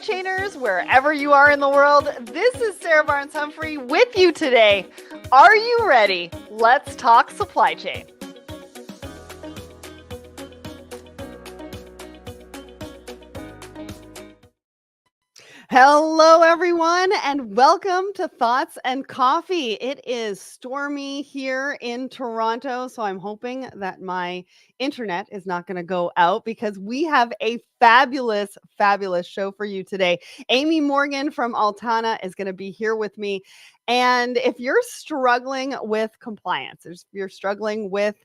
chainers, wherever you are in the world. This is Sarah Barnes-Humphrey with you today. Are you ready? Let's talk supply chain. Hello, everyone, and welcome to Thoughts and Coffee. It is stormy here in Toronto, so I'm hoping that my internet is not going to go out because we have a fabulous show for you today. Amy Morgan from Altana is going to be here with me. And if you're struggling with compliance, if you're struggling with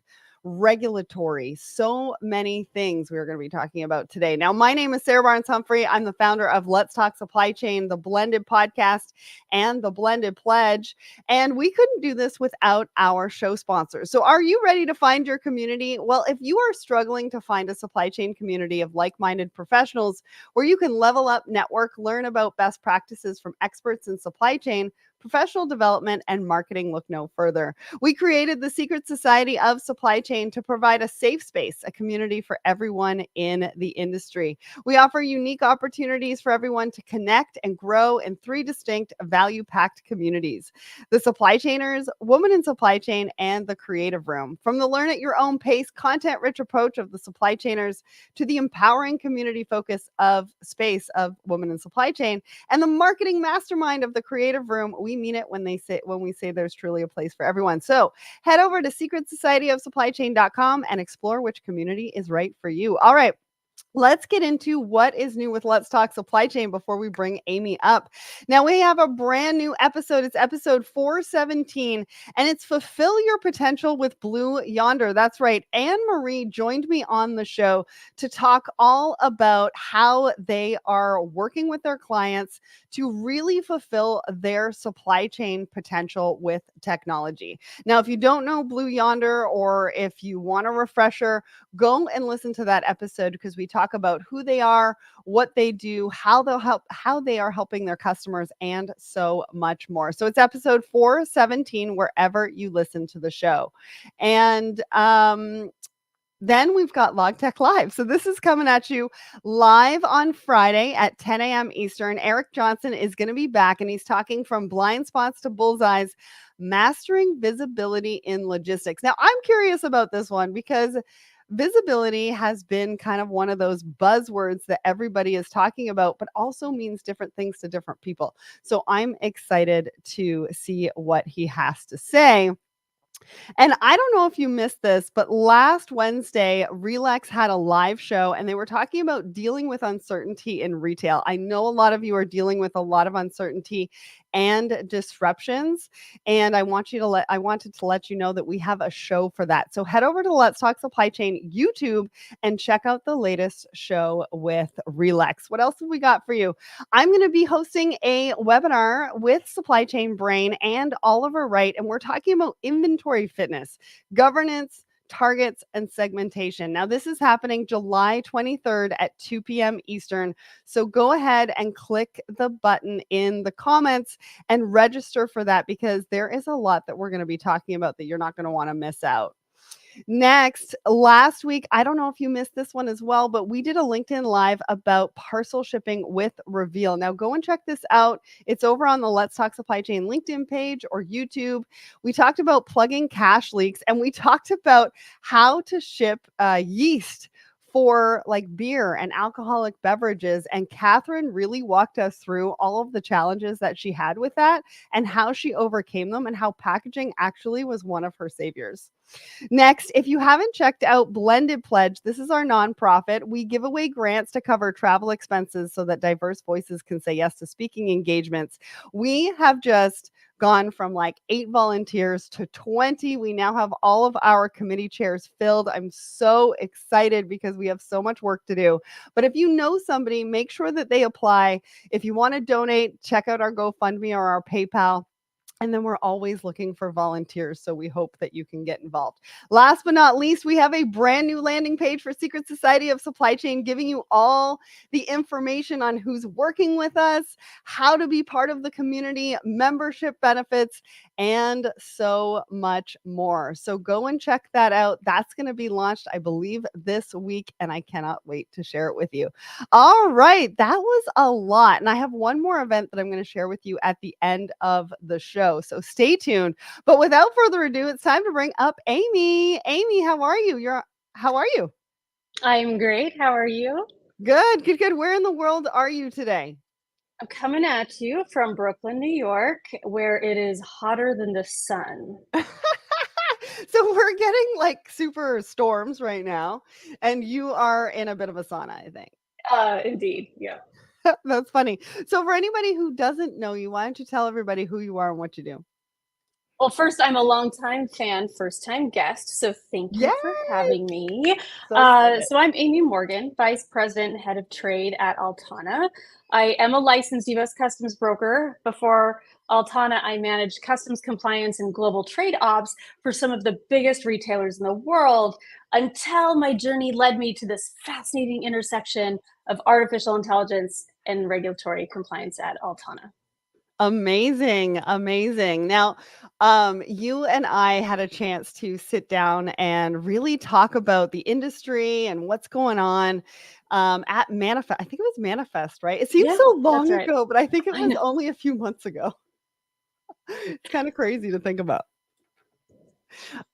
regulatory, so many things we're going to be talking about today. Now, my name is Sarah Barnes-Humphrey. I'm the founder of Let's Talk Supply Chain, the Blended Podcast, and the Blended Pledge. And we couldn't do this without our show sponsors. So are you ready to find your community? Well, if you are struggling to find a supply chain community of like-minded professionals where you can level up, network, learn about best practices from experts in supply chain, professional development, and marketing, look no further. We created the Secret Society of Supply Chain to provide a safe space, a community for everyone in the industry. We offer unique opportunities for everyone to connect and grow in 3 distinct value-packed communities: the Supply Chainers, Women in Supply Chain, and the Creative Room. From the learn at your own pace, content-rich approach of the Supply Chainers to the empowering community focus of space of Women in Supply Chain and the marketing mastermind of the Creative Room, we mean it when we say there's truly a place for everyone. So head over to secretsocietyofsupplychain.com and explore which community is right for you. All right. Let's get into what is new with Let's Talk Supply Chain before we bring Amy up. Now, we have a brand new episode. It's episode 417, and it's Fulfill Your Potential with Blue Yonder. That's right. Anne-Marie joined me on the show to talk all about how they are working with their clients to really fulfill their supply chain potential with technology. Now, if you don't know Blue Yonder, or if you want a refresher, go and listen to that episode because we talk about who they are, what they do, how they are helping their customers, and so much more. So it's episode 417 wherever you listen to the show. And then we've got LogTech Live. So this is coming at you live on Friday at 10 a.m. Eastern. Eric Johnson is going to be back, and he's talking from blind spots to bullseyes, mastering visibility in logistics. Now, I'm curious about this one because visibility has been kind of one of those buzzwords that everybody is talking about, but also means different things to different people. So I'm excited to see what he has to say. And I don't know if you missed this, but last Wednesday, Relax had a live show and they were talking about dealing with uncertainty in retail. I know a lot of you are dealing with a lot of uncertainty and disruptions. And I wanted to let you know that we have a show for that. So head over to Let's Talk Supply Chain YouTube and check out the latest show with Relax. What else have we got for you? I'm going to be hosting a webinar with Supply Chain Brain and Oliver Wright, and we're talking about inventory fitness, governance, targets, and segmentation. Now, this is happening July 23rd at 2 p.m. Eastern. So go ahead and click the button in the comments and register for that because there is a lot that we're going to be talking about that you're not going to want to miss out. Next, last week, I don't know if you missed this one as well, but we did a LinkedIn Live about parcel shipping with Reveal. Now, go and check this out. It's over on the Let's Talk Supply Chain LinkedIn page or YouTube. We talked about plugging cache leaks, and we talked about how to ship yeast for like beer and alcoholic beverages. And Catherine really walked us through all of the challenges that she had with that and how she overcame them and how packaging actually was one of her saviors. Next, if you haven't checked out Blended Pledge, this is our nonprofit. We give away grants to cover travel expenses so that diverse voices can say yes to speaking engagements. We have just gone from like 8 volunteers to 20. We now have all of our committee chairs filled. I'm so excited because we have so much work to do. But if you know somebody, make sure that they apply. If you want to donate, check out our GoFundMe or our PayPal. And then we're always looking for volunteers, so we hope that you can get involved. Last but not least, we have a brand new landing page for Secret Society of Supply Chain, giving you all the information on who's working with us, how to be part of the community, membership benefits, and so much more. So go and check that out. That's going to be launched, I believe, this week, and I cannot wait to share it with you. All right, that was a lot. And I have one more event that I'm going to share with you at the end of the show. So stay tuned. But without further ado, it's time to bring up Amy. Amy, how are you? How are you? I'm great. How are you? Good, good, good. Where in the world are you today? I'm coming at you from Brooklyn, New York, where it is hotter than the sun. So we're getting like super storms right now, and you are in a bit of a sauna, I think. Indeed. Yeah. That's funny. So for anybody who doesn't know you, why don't you tell everybody who you are and what you do? Well, first, I'm a longtime fan, first time guest, so thank you Yay! for having me. So excited. So, I'm Amy Morgan, Vice President and Head of Trade at Altana. I am a licensed US Customs broker. Before Altana, I managed customs compliance and global trade ops for some of the biggest retailers in the world until my journey led me to this fascinating intersection of artificial intelligence and regulatory compliance at Altana. Amazing, amazing. Now, you and I had a chance to sit down and really talk about the industry and what's going on at Manifest. I think it was Manifest, right? It seems Yeah, so that's long right. ago, but I think it I was know. only a few months ago. It's kind of crazy to think about.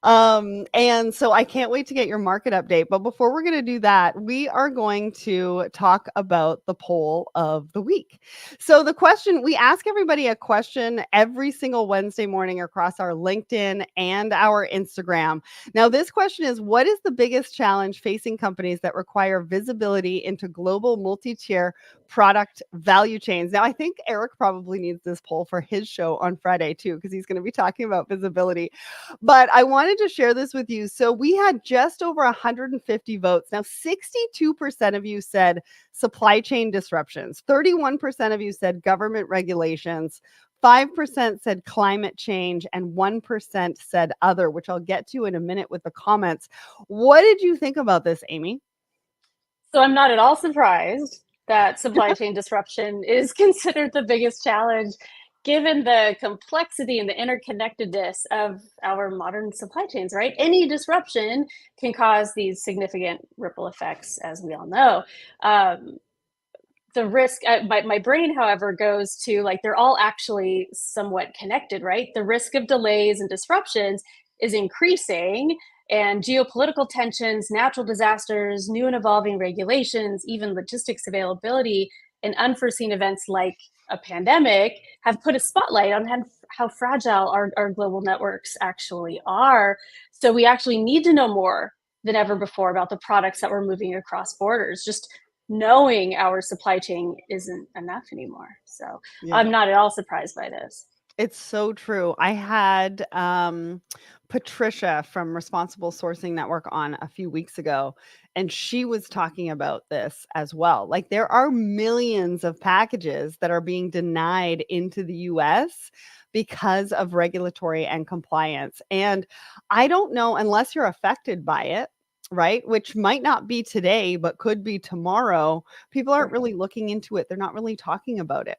And so I can't wait to get your market update. But before we're going to do that, we are going to talk about the poll of the week. So the question, we ask everybody a question every single Wednesday morning across our LinkedIn and our Instagram. Now, this question is, what is the biggest challenge facing companies that require visibility into global multi-tier product value chains? Now, I think Eric probably needs this poll for his show on Friday too, because he's going to be talking about visibility. But I wanted to share this with you. So we had just over 150 votes. Now, 62% of you said supply chain disruptions, 31% of you said government regulations, 5% said climate change, and 1% said other, which I'll get to in a minute with the comments. What did you think about this, Amy? So I'm not at all surprised that supply chain disruption is considered the biggest challenge given the complexity and the interconnectedness of our modern supply chains, right? Any disruption can cause these significant ripple effects, as we all know. Um, the risk, my brain, however, goes to like they're all actually somewhat connected, right? The risk of delays and disruptions is increasing, and geopolitical tensions, natural disasters, new and evolving regulations, even logistics availability, and unforeseen events like a pandemic have put a spotlight on how fragile our global networks actually are. So we actually need to know more than ever before about the products that we're moving across borders. Just knowing our supply chain isn't enough anymore. So Yeah. I'm not at all surprised by this. It's so true. I had Patricia from Responsible Sourcing Network on a few weeks ago, and she was talking about this as well. Like, there are millions of packages that are being denied into the US because of regulatory and compliance. And I don't know, unless you're affected by it, right? Which might not be today, but could be tomorrow. People aren't Sure. really looking into it, they're not really talking about it.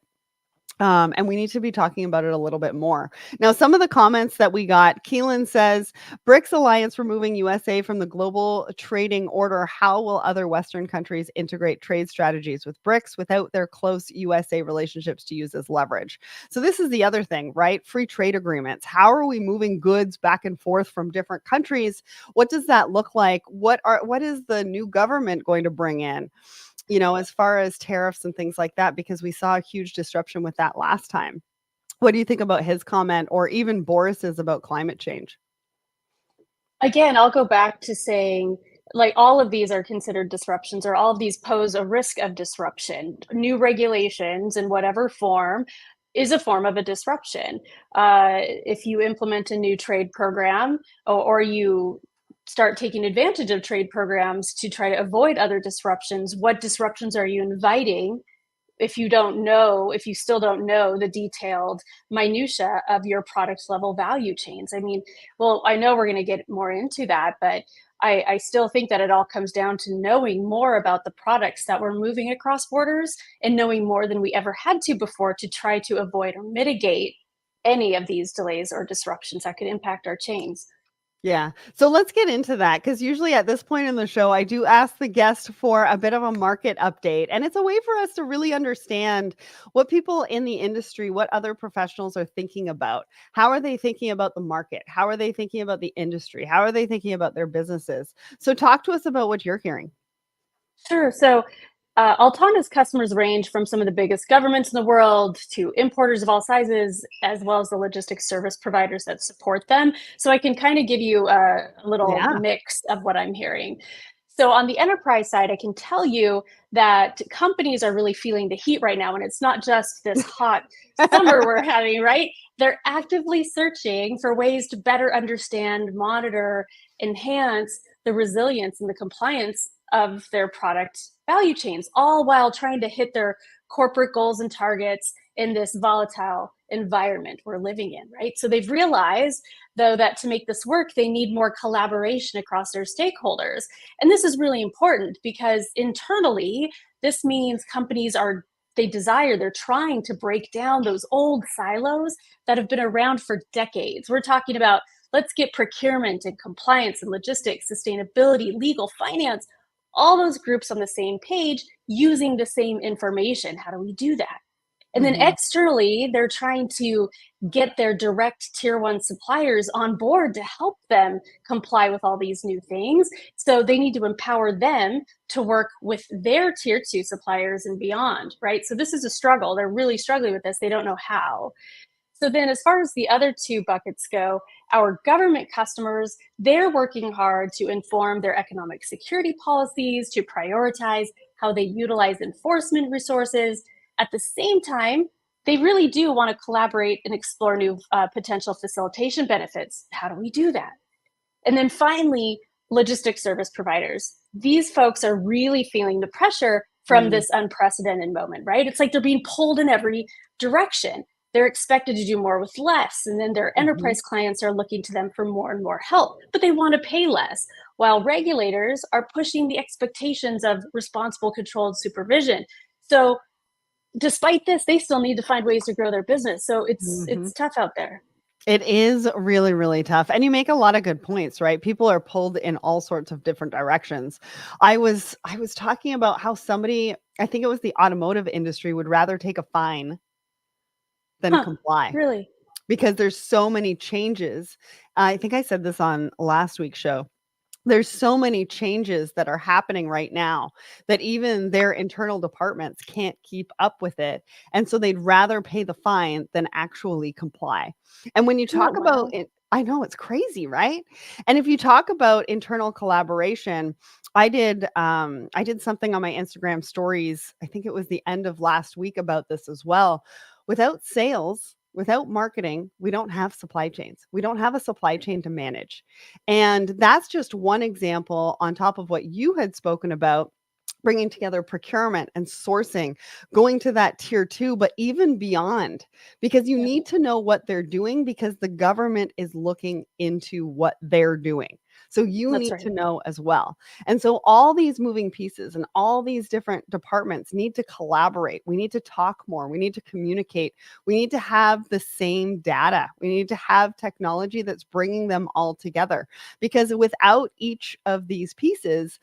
And we need to be talking about it a little bit more. Now, some of the comments that we got, Keelan says, BRICS alliance removing USA from the global trading order. How will other Western countries integrate trade strategies with BRICS without their close USA relationships to use as leverage? So this is the other thing, right? Free trade agreements. How are we moving goods back and forth from different countries? What does that look like? What is the new government going to bring in? As far as tariffs and things like that, because we saw a huge disruption with that last time. What do you think about his comment or even Boris's about climate change? Again, I'll go back to saying like all of these are considered disruptions, or all of these pose a risk of disruption. New regulations in whatever form is a form of a disruption. If you implement a new trade program, or you start taking advantage of trade programs to try to avoid other disruptions, what disruptions are you inviting if you still don't know the detailed minutia of your product level value chains? I mean, well, I know we're going to get more into that, but I still think that it all comes down to knowing more about the products that we're moving across borders, and knowing more than we ever had to before to try to avoid or mitigate any of these delays or disruptions that could impact our chains. Yeah. So let's get into that because usually at this point in the show, I do ask the guest for a bit of a market update. And it's a way for us to really understand what people in the industry, what other professionals are thinking about. How are they thinking about the market? How are they thinking about the industry? How are they thinking about their businesses? So talk to us about what you're hearing. Sure. So, Altana's customers range from some of the biggest governments in the world to importers of all sizes, as well as the logistics service providers that support them. So, I can kind of give you a little Yeah. mix of what I'm hearing. So, on the enterprise side, I can tell you that companies are really feeling the heat right now. And it's not just this hot summer we're having, right? They're actively searching for ways to better understand, monitor, enhance the resilience and the compliance of their product value chains, all while trying to hit their corporate goals and targets in this volatile environment we're living in, right? So they've realized, though, that to make this work, they need more collaboration across their stakeholders. And this is really important because internally, this means companies are they're trying to break down those old silos that have been around for decades. We're talking about let's get procurement and compliance and logistics, sustainability, legal, finance, all those groups on the same page using the same information. How do we do that? And then Mhm. externally, they're trying to get their direct tier one suppliers on board to help them comply with all these new things. So they need to empower them to work with their tier two suppliers and beyond, right? So this is a struggle. They're really struggling with this. They don't know how. So then, as far as the other two buckets go, our government customers, they're working hard to inform their economic security policies, to prioritize how they utilize enforcement resources. At the same time, they really do want to collaborate and explore new potential facilitation benefits. How do we do that? And then finally, logistics service providers. These folks are really feeling the pressure from Mm. this unprecedented moment, right? It's like they're being pulled in every direction. They're expected to do more with less. And then their Mhm. enterprise clients are looking to them for more and more help, but they want to pay less. While regulators are pushing the expectations of responsible, controlled supervision. So, despite this, they still need to find ways to grow their business. So, Mhm. it's tough out there. It is really, really tough. And you make a lot of good points, right? People are pulled in all sorts of different directions. I was talking about how somebody, I think it was the automotive industry, would rather take a fine than Huh? comply Really? because there's so many changes. I think I said this on last week's show. There's so many changes that are happening right now that even their internal departments can't keep up with it, and so they'd rather pay the fine than actually comply. And when you Isn't that talk about wild? it, I know it's crazy, right? And if you talk about internal collaboration, I did something on my Instagram stories, I think it was the end of last week, about this as well. Without sales, without marketing, we don't have supply chains. We don't have a supply chain to manage. And that's just one example on top of what you had spoken about, bringing together procurement and sourcing, going to that tier two, but even beyond, because you Yeah, need to know what they're doing because the government is looking into what they're doing. So you that's need to right. know as well. And so all these moving pieces and all these different departments need to collaborate. We need to talk more. We need to communicate. We need to have the same data. We need to have technology that's bringing them all together because without each of these pieces,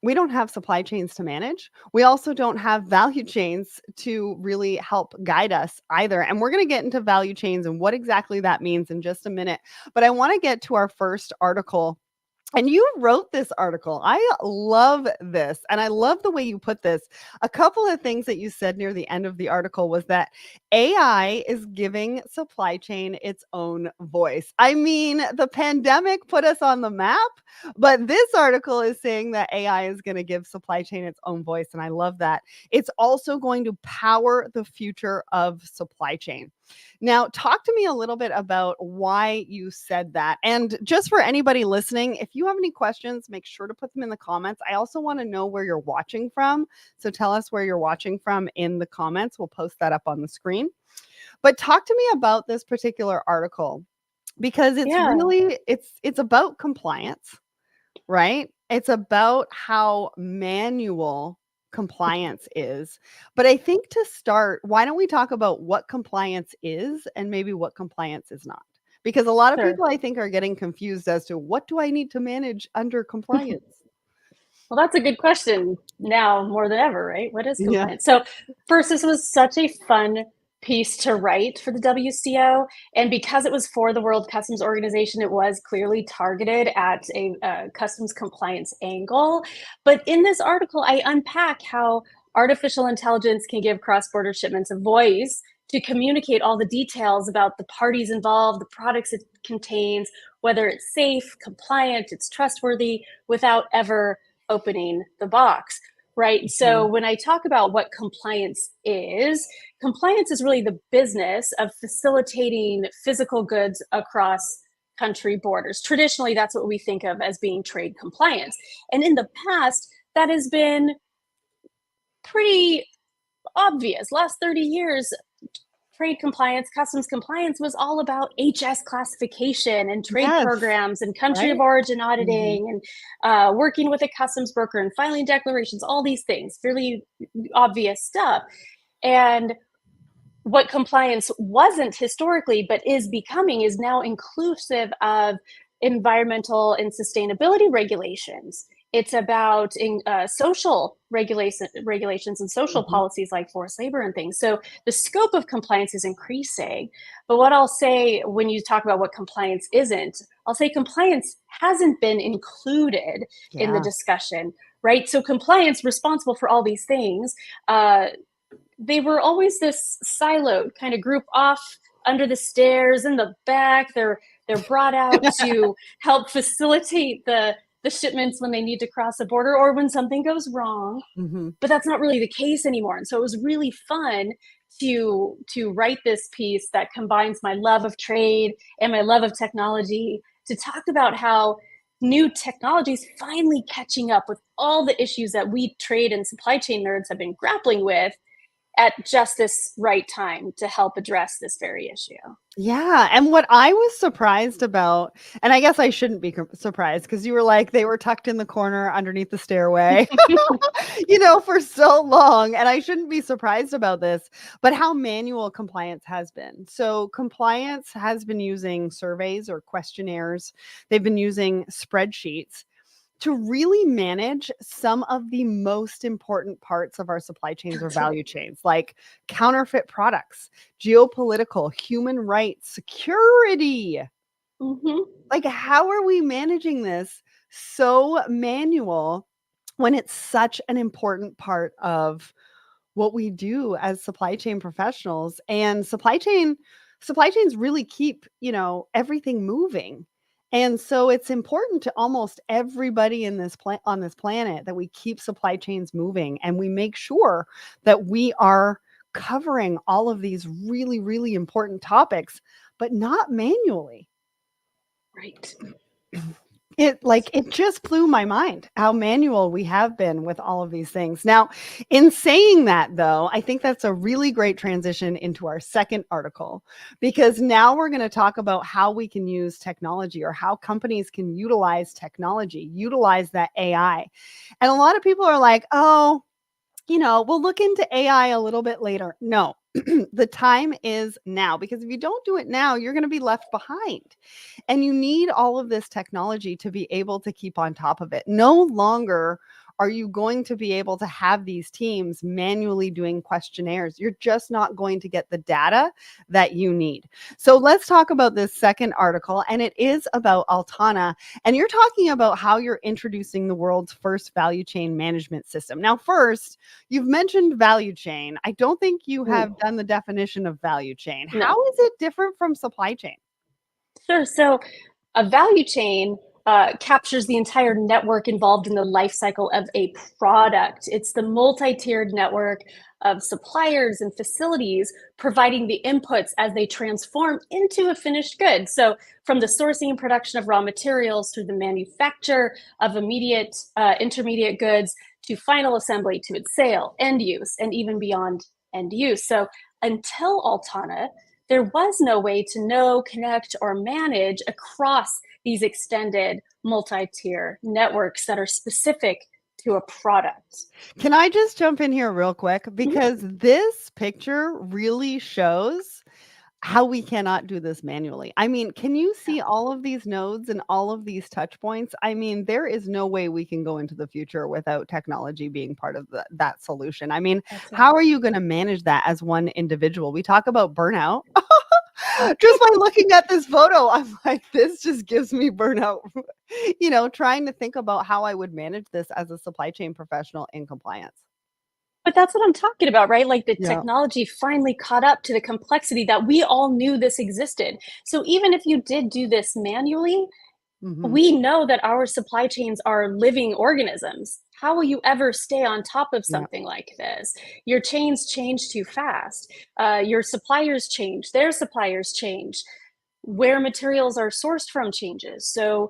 we don't have supply chains to manage. We also don't have value chains to really help guide us either. And we're going to get into value chains and what exactly that means in just a minute. But I want to get to our first article, and you wrote this article. I love this. And I love the way you put this. A couple of things that you said near the end of the article was that AI is giving supply chain its own voice. I mean, the pandemic put us on the map, but this article is saying that AI is going to give supply chain its own voice. And I love that. It's also going to power the future of supply chain. Now, talk to me a little bit about why you said that. And just for anybody listening, if you have any questions, make sure to put them in the comments. I also want to know where you're watching from. So tell us where you're watching from in the comments. We'll post that up on the screen. But talk to me about this particular article because it's Yeah. really it's about compliance, right? It's about how manual compliance is. But I think to start, why don't we talk about what compliance is and maybe what compliance is not? Because a lot of Sure. people, I think, are getting confused as to what do I need to manage under compliance? Well, that's a good question now more than ever, right? What is Yeah. compliance? So, first, this was such a fun piece to write for the WCO. And because it was for the World Customs Organization, it was clearly targeted at a customs compliance angle. But in this article, I unpack how artificial intelligence can give cross border shipments a voice to communicate all the details about the parties involved, the products it contains, whether it's safe, compliant, it's trustworthy, without ever opening the box, right? So Mhm. when I talk about what compliance is really the business of facilitating physical goods across country borders. Traditionally, that's what we think of as being trade compliance. And in the past, that has been pretty obvious. Last 30 years, trade compliance, customs compliance was all about HS classification and trade Yes. programs and country of Right? origin Mhm. auditing and working with a customs broker and filing declarations, all these things, fairly obvious stuff. And what compliance wasn't historically, but is becoming, is now inclusive of environmental and sustainability regulations. It's about social regulations and social Mhm. policies like forced labor and things. So the scope of compliance is increasing. But what I'll say when you talk about what compliance isn't, I'll say compliance hasn't been included in the Yeah. discussion, right? So compliance, responsible for all these things, they were always this siloed kind of group off under the stairs in the back. They're brought out to help facilitate the shipments when they need to cross a border or when something goes wrong. Mhm. But that's not really the case anymore. And so it was really fun to write this piece that combines my love of trade and my love of technology to talk about how new technologies finally catching up with all the issues that we trade and supply chain nerds have been grappling with at just this right time to help address this very issue. Yeah, and what I was surprised about, and I guess I shouldn't be surprised because you were like, they were tucked in the corner underneath the stairway, for so long, and I shouldn't be surprised about this, but how manual compliance has been. So compliance has been using surveys or questionnaires. They've been using spreadsheets to really manage some of the most important parts of our supply chains or That's right. value chains, like counterfeit products, geopolitical, human rights, security. Mm-hmm. Like, how are we managing this so manual when it's such an important part of what we do as supply chain professionals? And supply chains really keep, everything moving. And so it's important to almost everybody in on this planet that we keep supply chains moving and we make sure that we are covering all of these really, really important topics, but not manually. Right. It just blew my mind how manual we have been with all of these things. Now, in saying that though, I think that's a really great transition into our second article, because now we're going to talk about how we can use technology or how companies can utilize technology, utilize that AI. And a lot of people are like, "Oh, we'll look into AI a little bit later." No, the time is now, because if you don't do it now, you're going to be left behind. And you need all of this technology to be able to keep on top of it. No longer are you going to be able to have these teams manually doing questionnaires. You're just not going to get the data that you need. So let's talk about this second article, and it is about Altana. And you're talking about how you're introducing the world's first value chain management system. Now, first, you've mentioned value chain. I don't think you have Mm, done the definition of value chain. How no. is it different from supply chain? Sure. So a value chain captures the entire network involved in the life cycle of a product. It's the multi-tiered network of suppliers and facilities providing the inputs as they transform into a finished good. So from the sourcing and production of raw materials through the manufacture of immediate, intermediate goods to final assembly to its sale, end use, and even beyond end use. So until Altana, there was no way to know, connect, or manage across these extended multi-tier networks that are specific to a product. Can I just jump in here real quick? Mhm. Because this picture really shows how we cannot do this manually. I mean, can you see all of these nodes and all of these touch points? I mean, there is no way we can go into the future without technology being part of that solution. I mean, That's how right. are you going to manage that as one individual? We talk about burnout. Just by looking at this photo, I'm like, this just gives me burnout. Trying to think about how I would manage this as a supply chain professional in compliance. But that's what I'm talking about, right? Like the Yeah. technology finally caught up to the complexity that we all knew this existed. So even if you did do this manually, Mhm. we know that our supply chains are living organisms. How will you ever stay on top of Yeah. something like this? Your chains change too fast. Your suppliers change, their suppliers change. Where materials are sourced from changes. So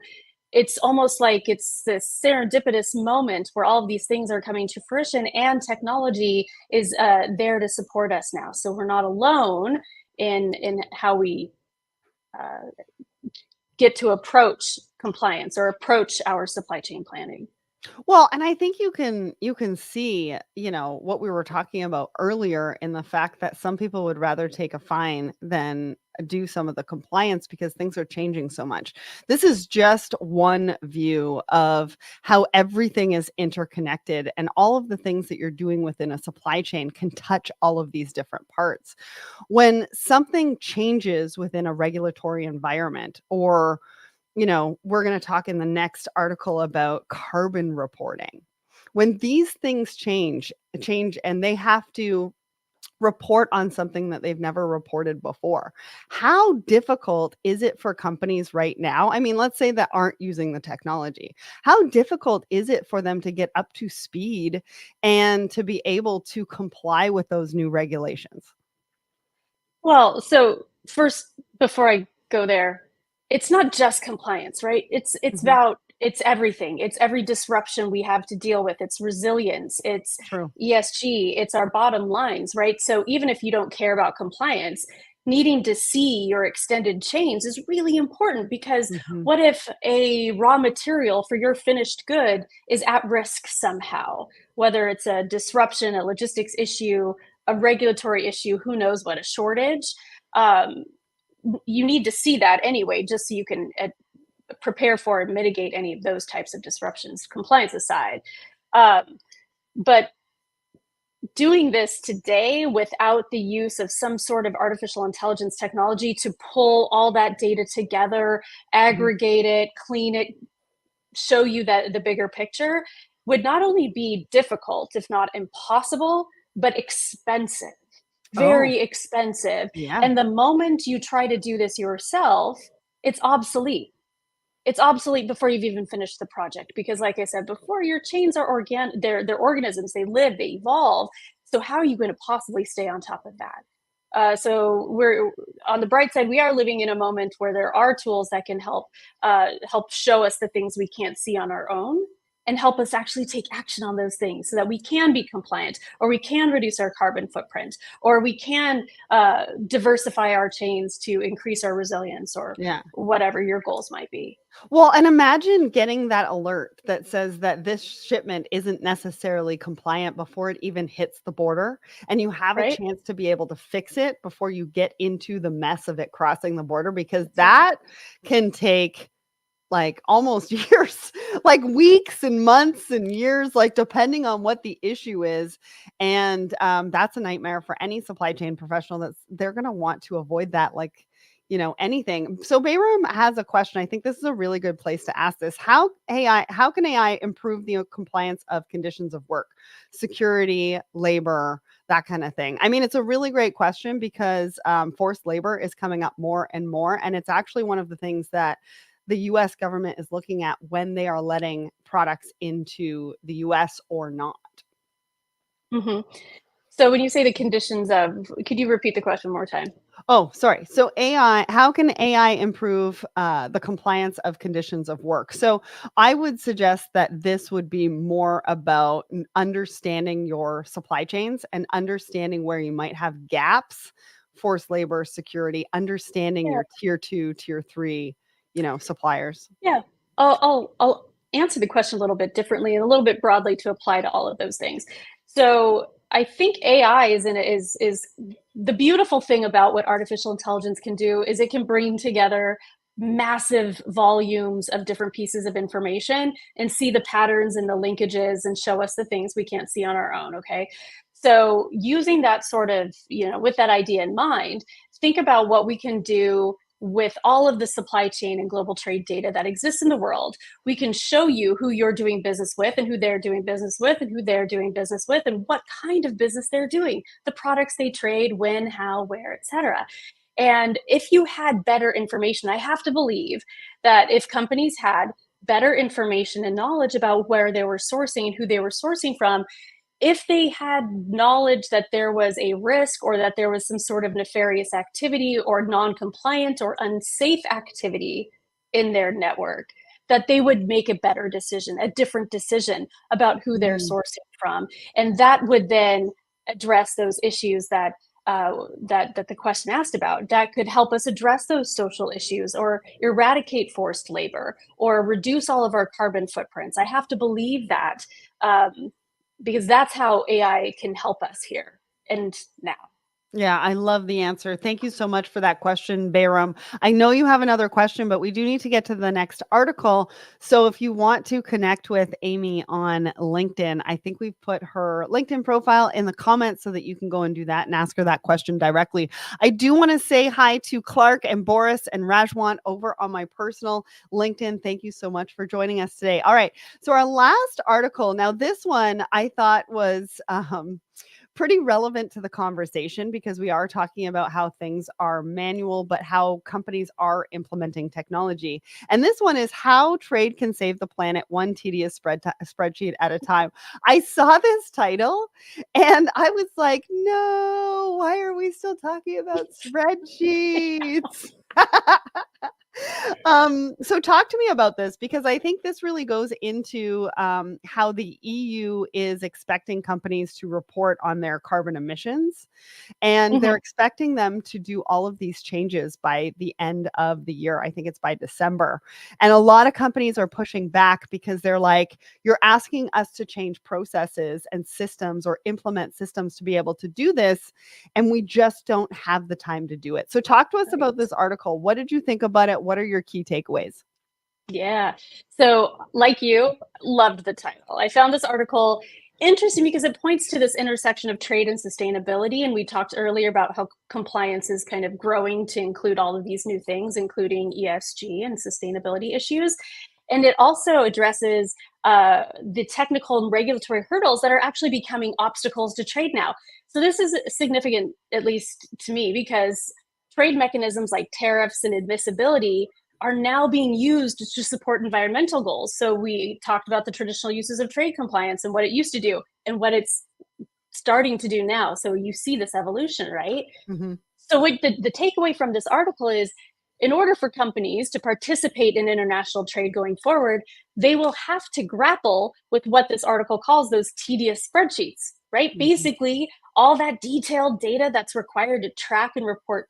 it's almost like it's this serendipitous moment where all of these things are coming to fruition and technology is there to support us now. So we're not alone in how we uh, get to approach compliance or approach our supply chain planning. Well, and I think you can see, what we were talking about earlier in the fact that some people would rather take a fine than do some of the compliance because things are changing so much. This is just one view of how everything is interconnected and all of the things that you're doing within a supply chain can touch all of these different parts. When something changes within a regulatory environment or we're going to talk in the next article about carbon reporting. When these things change and they have to report on something that they've never reported before. How difficult is it for companies right now? I mean, let's say that aren't using the technology. How difficult is it for them to get up to speed and to be able to comply with those new regulations? Well, so first, before I go there, it's not just compliance, right? Mhm. It's everything. It's every disruption we have to deal with. It's resilience. It's True. ESG. It's our bottom lines, right? So even if you don't care about compliance, needing to see your extended chains is really important because Mhm. what if a raw material for your finished good is at risk somehow? Whether it's a disruption, a logistics issue, a regulatory issue, who knows what, a shortage. Um, you need to see that anyway, just so you can prepare for and mitigate any of those types of disruptions, compliance aside. Um, but doing this today without the use of some sort of artificial intelligence technology to pull all that data together, Mhm. aggregate it, clean it, show you that the bigger picture would not only be difficult, if not impossible, but expensive, Oh, very expensive. yeah. And the moment you try to do this yourself, it's obsolete. It's obsolete before you've even finished the project because, like I said before, your chains are they're organisms, they live, they evolve. So how are you going to possibly stay on top of that? So we're on the bright side. We are living in a moment where there are tools that can help show us the things we can't see on our own, and help us actually take action on those things, so that we can be compliant, or we can reduce our carbon footprint, or we can diversify our chains to increase our resilience, or Yeah. whatever your goals might be. Well, and imagine getting that alert that says that this shipment isn't necessarily compliant before it even hits the border, and you have a Right? chance to be able to fix it before you get into the mess of it crossing the border because That's right. that can take like almost years, like weeks and months and years, like depending on what the issue is. And that's a nightmare for any supply chain professional that's they're going to want to avoid that, like, anything. So Bayram has a question. I think this is a really good place to ask this. How can AI improve the compliance of conditions of work, security, labor, that kind of thing? I mean, it's a really great question because forced labor is coming up more and more. And it's actually one of the things that the US government is looking at when they are letting products into the US or not. Hmm. So when you say the conditions of, could you repeat the question one more time? Oh, sorry. So AI, how can AI improve the compliance of conditions of work? So I would suggest that this would be more about understanding your supply chains and understanding where you might have gaps, forced labor, security, understanding Yeah, your tier two, tier three, suppliers. yeah. I'll answer the question a little bit differently and a little bit broadly to apply to all of those things. So I think AI is the beautiful thing about what artificial intelligence can do is it can bring together massive volumes of different pieces of information and see the patterns and the linkages and show us the things we can't see on our own. Okay. So using that sort of, with that idea in mind, think about what we can do with all of the supply chain and global trade data that exists in the world. We can show you who you're doing business with and who they're doing business with and who they're doing business with and what kind of business they're doing, the products they trade, when, how, where, etc. And if you had better information, I have to believe that if companies had better information and knowledge about where they were sourcing and who they were sourcing from, if they had knowledge that there was a risk or that there was some sort of nefarious activity or non-compliant or unsafe activity in their network, that they would make a better decision, a different decision about who they're Mm. sourcing from. And that would then address those issues that the question asked about. That could help us address those social issues or eradicate forced labor or reduce all of our carbon footprints. I have to believe that, because that's how AI can help us here and now. Yeah, I love the answer. Thank you so much for that question, Bayram. I know you have another question, but we do need to get to the next article. So if you want to connect with Amy on LinkedIn, I think we've put her LinkedIn profile in the comments so that you can go and do that and ask her that question directly. I do want to say hi to Clark and Boris and Rajwant over on my personal LinkedIn. Thank you so much for joining us today. All right. So our last article, now this one I thought was pretty relevant to the conversation because we are talking about how things are manual, but how companies are implementing technology. And this one is how trade can save the planet one tedious spreadsheet at a time. I saw this title and I was like, no, why are we still talking about spreadsheets? So talk to me about this because I think this really goes into how the EU is expecting companies to report on their carbon emissions. And they're Mhm. expecting them to do all of these changes by the end of the year. I think it's by December. And a lot of companies are pushing back because they're like, you're asking us to change processes and systems or implement systems to be able to do this. And we just don't have the time to do it. So, talk to us Right. about this article. What did you think about it? What are your key takeaways? Yeah. So, like you, loved the title. I found this article interesting because it points to this intersection of trade and sustainability. And we talked earlier about how compliance is kind of growing to include all of these new things, including ESG and sustainability issues. And it also addresses the technical and regulatory hurdles that are actually becoming obstacles to trade now. So, this is significant, at least to me, because trade mechanisms like tariffs and admissibility are now being used to support environmental goals. So we talked about the traditional uses of trade compliance and what it used to do and what it's starting to do now. So you see this evolution, right? Mhm. So what the takeaway from this article is in order for companies to participate in international trade going forward, they will have to grapple with what this article calls those tedious spreadsheets, right? Mhm. Basically, all that detailed data that's required to track and report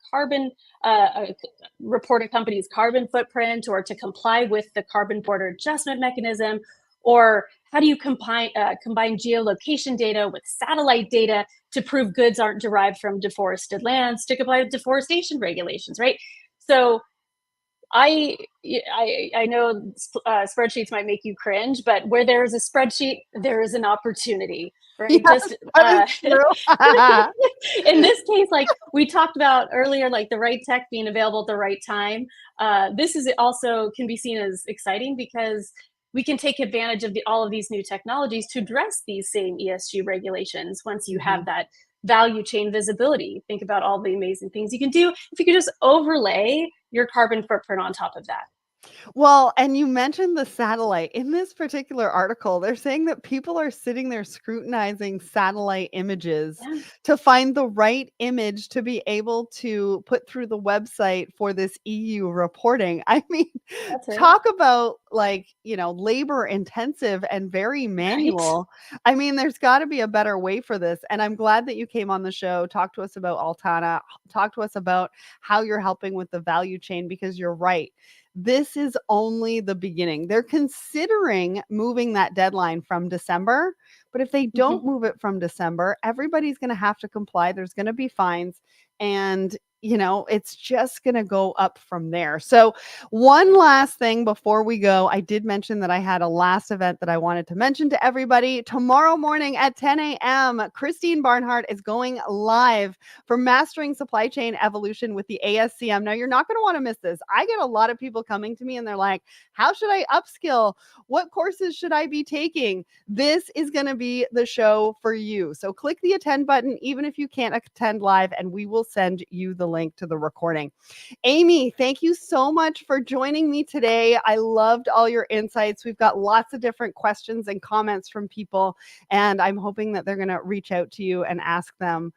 report a company's carbon footprint or to comply with the carbon border adjustment mechanism, or how do you combine geolocation data with satellite data to prove goods aren't derived from deforested lands to comply with deforestation regulations, right? So I know spreadsheets might make you cringe, but where there is a spreadsheet, there is an opportunity, right? Yes, Just that is true. in this case, like we talked about earlier, like the right tech being available at the right time. This is also can be seen as exciting because we can take advantage of all of these new technologies to address these same ESG regulations once you have Mhm. that value chain visibility. Think about all the amazing things you can do if you could just overlay your carbon footprint on top of that. Well, and you mentioned the satellite. In this particular article, they're saying that people are sitting there scrutinizing satellite images Yeah, to find the right image to be able to put through the website for this EU reporting. I mean, that's right. talk about like, labor intensive and very Right. manual. I mean, there's got to be a better way for this. And I'm glad that you came on the show, talk to us about Altana, talk to us about how you're helping with the value chain because you're right, this is only the beginning. They're considering moving that deadline from December, but if they don't move it from December, everybody's going to have to comply. There's going to be fines, and it's just going to go up from there. So, one last thing before we go, I did mention that I had a last event that I wanted to mention to everybody. Tomorrow morning at 10 a.m., Christine Barnhart is going live for Mastering Supply Chain Evolution with the ASCM. Now, you're not going to want to miss this. I get a lot of people coming to me and they're like, how should I upskill? What courses should I be taking? This is going to be the show for you. So click the attend button, even if you can't attend live, and we will send you the link to the recording. Amy, thank you so much for joining me today. I loved all your insights. We've got lots of different questions and comments from people, and I'm hoping that they're going to reach out to you and ask them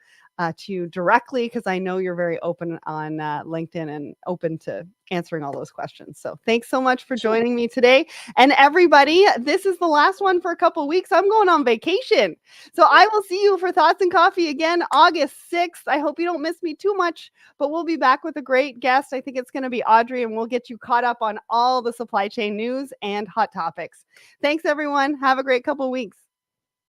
to you directly, because I know you're very open on LinkedIn and open to answering all those questions. So thanks so much for joining me today. And everybody, this is the last one for a couple of weeks. I'm going on vacation. So I will see you for Thoughts and Coffee again, August 6th. I hope you don't miss me too much, but we'll be back with a great guest. I think it's going to be Audrey, and we'll get you caught up on all the supply chain news and hot topics. Thanks, everyone. Have a great couple of weeks.